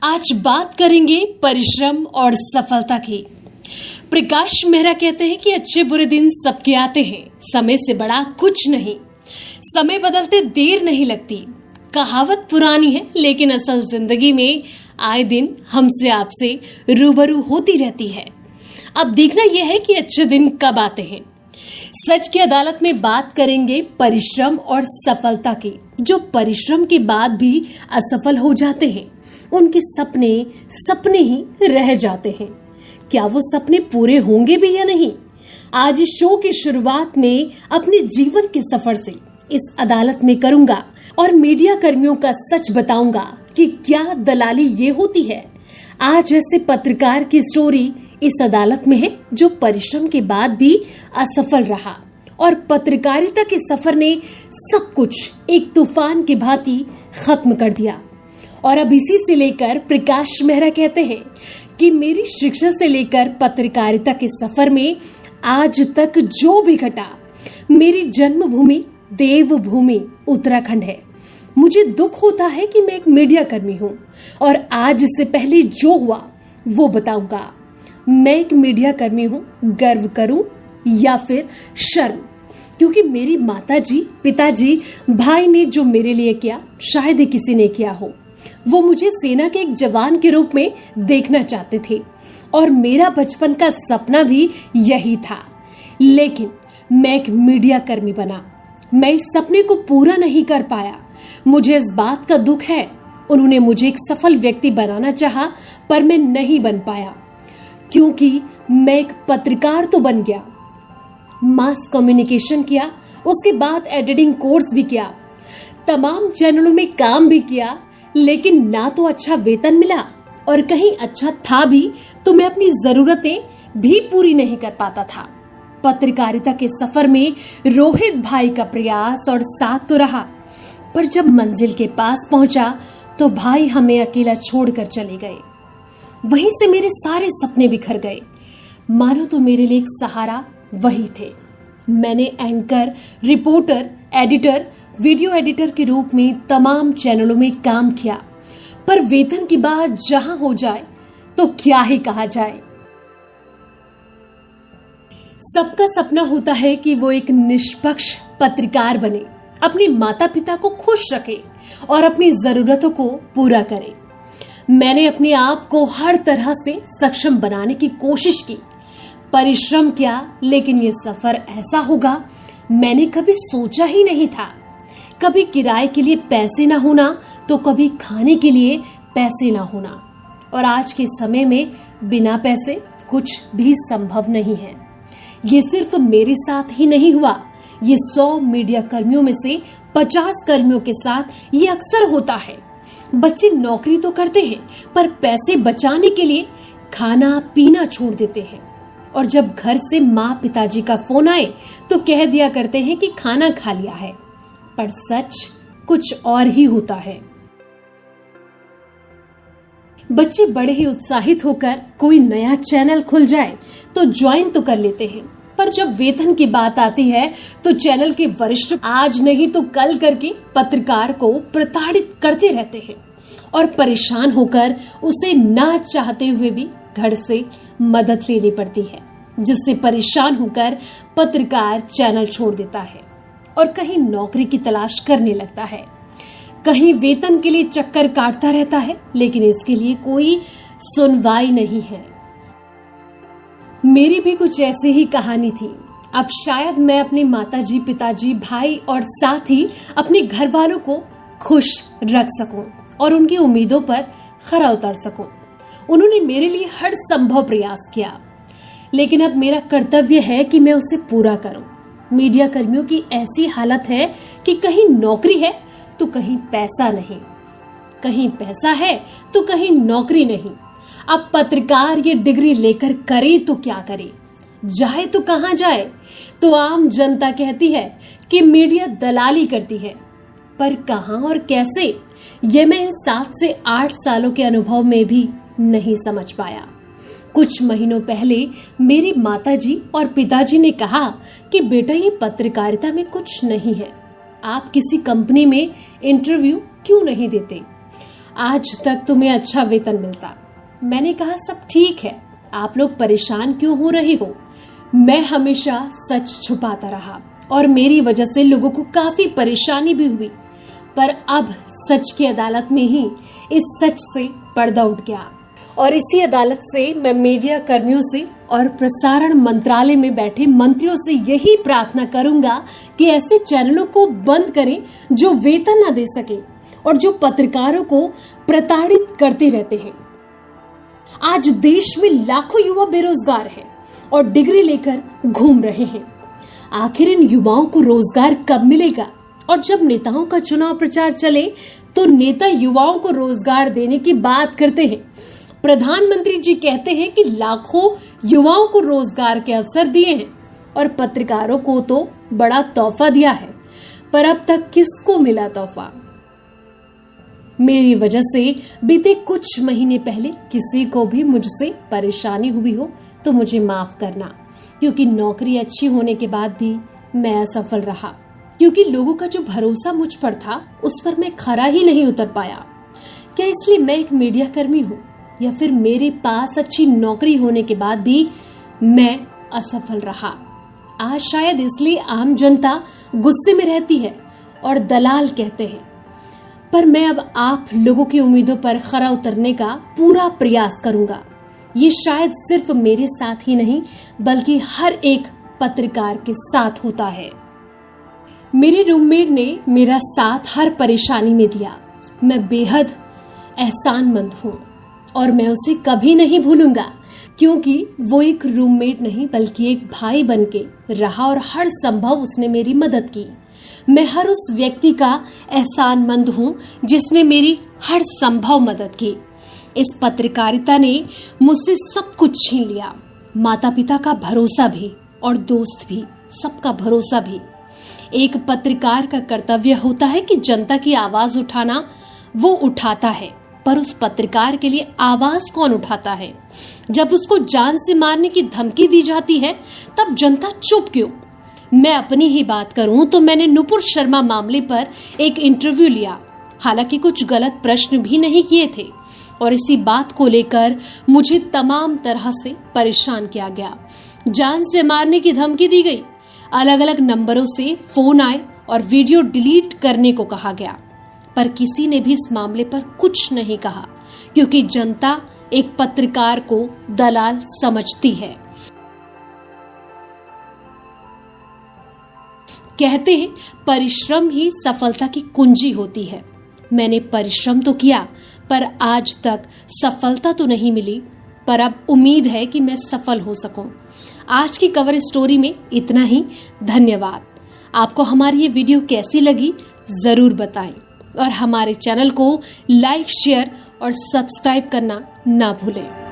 आज बात करेंगे परिश्रम और सफलता की। प्रकाश मेहरा कहते हैं कि अच्छे बुरे दिन सबके आते हैं, समय से बड़ा कुछ नहीं। समय बदलते देर नहीं लगती। कहावत पुरानी है, लेकिन असल जिंदगी में आए दिन हमसे आपसे रूबरू होती रहती है। अब देखना यह है कि अच्छे दिन कब आते हैं। सच की अदालत में बात करेंगे परिश्रम और सफलता की। जो परिश्रम के बाद भी असफल हो जाते हैं, उनके सपने सपने ही रह जाते हैं। क्या वो सपने पूरे होंगे भी या नहीं? आज इस शो की शुरुआत में अपने जीवन के सफर से इस अदालत में करूंगा और मीडिया कर्मियों का सच बताऊंगा कि क्या दलाली ये होती है। आज ऐसे पत्रकार की स्टोरी इस अदालत में है जो परिश्रम के बाद भी असफल रहा और पत्रकारिता के सफर ने सब कुछ एक तूफान की भांति खत्म कर दिया। और अब इसी से लेकर प्रकाश मेहरा कहते हैं कि मेरी शिक्षा से लेकर पत्रकारिता के सफर में आज तक जो भी घटा, मेरी जन्मभूमि देवभूमि उत्तराखंड है। मुझे दुख होता है कि मैं एक मीडिया कर्मी हूँ और आज इससे पहले जो हुआ वो बताऊंगा। मैं एक मीडिया कर्मी हूँ, गर्व करूं या फिर शर्म, क्योंकि मेरी माताजी, पिताजी, भाई ने जो मेरे लिए किया शायद ही किसी ने किया हो। वो मुझे सेना के एक जवान के रूप में देखना चाहते थे और मेरा बचपन का सपना भी यही था, लेकिन मैं एक मीडिया कर्मी बना। मैं इस सपने को पूरा नहीं कर पाया। मुझे इस बात का दुख है। उन्होंने मुझे एक सफल व्यक्ति बनाना चाहा, पर मैं नहीं बन पाया, क्योंकि मैं एक पत्रकार तो बन गया, मास कम्युनिकेशन किया, उसके बाद एडिटिंग कोर्स भी किया, तमाम चैनलों में काम भी किया, लेकिन ना तो अच्छा वेतन मिला और कहीं अच्छा था भी तो मैं अपनी जरूरतें भी पूरी नहीं कर पाता था। पत्रकारिता के सफर में रोहित भाई का प्रयास और साथ तो रहा, पर जब मंजिल के पास पहुंचा तो भाई हमें अकेला छोड़कर चले गए। वहीं से मेरे सारे सपने बिखर गए। मानो तो मेरे लिए एक सहारा वही थे। मैंने anchor, reporter, editor, video editor के रूप में तमाम चैनलों में काम किया, पर वेतन की बात जहां हो जाए तो क्या ही कहा जाए। सबका सपना होता है कि वो एक निष्पक्ष पत्रकार बने, अपने माता पिता को खुश रखे और अपनी जरूरतों को पूरा करे। मैंने अपने आप को हर तरह से सक्षम बनाने की कोशिश की, परिश्रम किया, लेकिन ये सफर ऐसा होगा मैंने कभी सोचा ही नहीं था। कभी किराए के लिए पैसे ना होना तो कभी खाने के लिए पैसे ना होना, और आज के समय में बिना पैसे कुछ भी संभव नहीं है। ये सिर्फ मेरे साथ ही नहीं हुआ, ये 100 मीडिया कर्मियों में से 50 कर्मियों के साथ ये अक्सर होता है। बच्चे नौकरी तो करते हैं, पर पैसे बचाने के लिए खाना पीना छोड़ देते हैं, और जब घर से माँ पिताजी का फोन आए तो कह दिया करते हैं कि खाना खा लिया है, पर सच कुछ और ही होता है। बच्चे बड़े ही उत्साहित होकर कोई नया चैनल खुल जाए तो ज्वाइन तो कर लेते हैं, पर जब वेतन की बात आती है तो चैनल के वरिष्ठ आज नहीं तो कल करके पत्रकार को प्रताड़ित करते रहते हैं और परेशान होकर उसे ना चाहते हुए भी घर से मदद लेनी पड़ती है, जिससे परेशान होकर पत्रकार चैनल छोड़ देता है और कहीं नौकरी की तलाश करने लगता है, कहीं वेतन के लिए चक्कर काटता रहता है, लेकिन इसके लिए कोई सुनवाई नहीं है। मेरी भी कुछ ऐसी ही कहानी थी। अब शायद मैं अपने माताजी, पिताजी, भाई और साथ ही अपने घर वालों को खुश रख सकूं और उनकी उम्मीदों पर खरा उतर सकूं। उन्होंने मेरे लिए हर संभव प्रयास किया, लेकिन अब मेरा कर्तव्य है कि मैं उसे पूरा करूं। मीडिया कर्मियों की ऐसी हालत है कि कहीं नौकरी है तो कहीं पैसा नहीं, कहीं पैसा है तो कहीं नौकरी नहीं। अब पत्रकार ये डिग्री लेकर करे तो क्या करे, जाए तो कहां जाए? तो आम जनता कहती है कि मीडिया दलाली करती है, पर कहां और कैसे, ये मैं इन 7 से 8 सालों के अनुभव में भी नहीं समझ पाया। कुछ महीनों पहले मेरी माताजी और पिताजी ने कहा कि बेटा, ये पत्रकारिता में कुछ नहीं है, आप किसी कंपनी में इंटरव्यू क्यों नहीं देते? आज तक तुम्हें अच्छा वेतन मिलता। मैंने कहा सब ठीक है, आप लोग परेशान क्यों हो रहे हो। मैं हमेशा सच छुपाता रहा और मेरी वजह से लोगों को काफी परेशानी भी हुई, पर अब सच की अदालत में ही इस सच से पर्दा उठ गया और इसी अदालत से मैं मीडिया कर्मियों से और प्रसारण मंत्रालय में बैठे मंत्रियों से यही प्रार्थना करूंगा कि ऐसे चैनलों को बंद करें जो वेतन न दे सके और जो पत्रकारों को प्रताड़ित करते रहते हैं। आज देश में लाखों युवा बेरोजगार हैं और डिग्री लेकर घूम रहे हैं। आखिर इन युवाओं को रोजगार कब मिलेगा? और जब नेताओं का चुनाव प्रचार चले तो नेता युवाओं को रोजगार देने की बात करते हैं। प्रधानमंत्री जी कहते हैं कि लाखों युवाओं को रोजगार के अवसर दिए हैं और पत्रकारों को तो बड़ा तोहफा दिया है, पर अब तक किसको मिला तोहफा? मेरी वजह से बीते कुछ महीने पहले किसी को भी मुझसे परेशानी हुई हो तो मुझे माफ करना, क्योंकि नौकरी अच्छी होने के बाद भी मैं असफल रहा, क्योंकि लोगों का जो भरोसा मुझ पर था उस पर मैं खरा ही नहीं उतर पाया। क्या इसलिए मैं एक मीडिया कर्मी हूँ या फिर मेरे पास अच्छी नौकरी होने के बाद भी मैं असफल रहा? आज शायद इसलिए आम जनता गुस्से में रहती है और दलाल कहते हैं, पर मैं अब आप लोगों की उम्मीदों पर खरा उतरने का पूरा प्रयास करूंगा। ये शायद सिर्फ मेरे साथ ही नहीं बल्कि हर एक पत्रकार के साथ होता है। मेरे रूममेट ने मेरा साथ हर परेशानी में दिया। मैं बेहद एहसानमंद हूँ और मैं उसे कभी नहीं भूलूंगा, क्योंकि वो एक रूममेट नहीं बल्कि एक भाई बनके रहा और हर संभव उसने मेरी मदद की। मैं हर उस व्यक्ति का एहसानमंद हूँ जिसने मेरी हर संभव मदद की। इस पत्रकारिता ने मुझसे सब कुछ छीन लिया, माता पिता का भरोसा भी और दोस्त भी, सबका भरोसा भी। एक पत्रकार का कर्तव्य होता है कि जनता की आवाज उठाना। वो उठाता है, पर उस पत्रकार के लिए आवाज कौन उठाता है? जब उसको जान से मारने की धमकी दी जाती है तब जनता चुप क्यों? मैं अपनी ही बात करूं तो मैंने नुपुर शर्मा मामले पर एक इंटरव्यू लिया, हालांकि कुछ गलत प्रश्न भी नहीं किए थे, और इसी बात को लेकर मुझे तमाम तरह से परेशान किया गया। जान से मारने की धमकी दी गई, अलग अलग नंबरों से फोन आए और वीडियो डिलीट करने को कहा गया, पर किसी ने भी इस मामले पर कुछ नहीं कहा, क्योंकि जनता एक पत्रकार को दलाल समझती है। कहते हैं परिश्रम ही सफलता की कुंजी होती है। मैंने परिश्रम तो किया, पर आज तक सफलता तो नहीं मिली, पर अब उम्मीद है कि मैं सफल हो सकूं। आज की कवर स्टोरी में इतना ही। धन्यवाद। आपको हमारी ये वीडियो कैसी लगी जरूर बताएं और हमारे चैनल को लाइक, शेयर और सब्सक्राइब करना ना भूलें।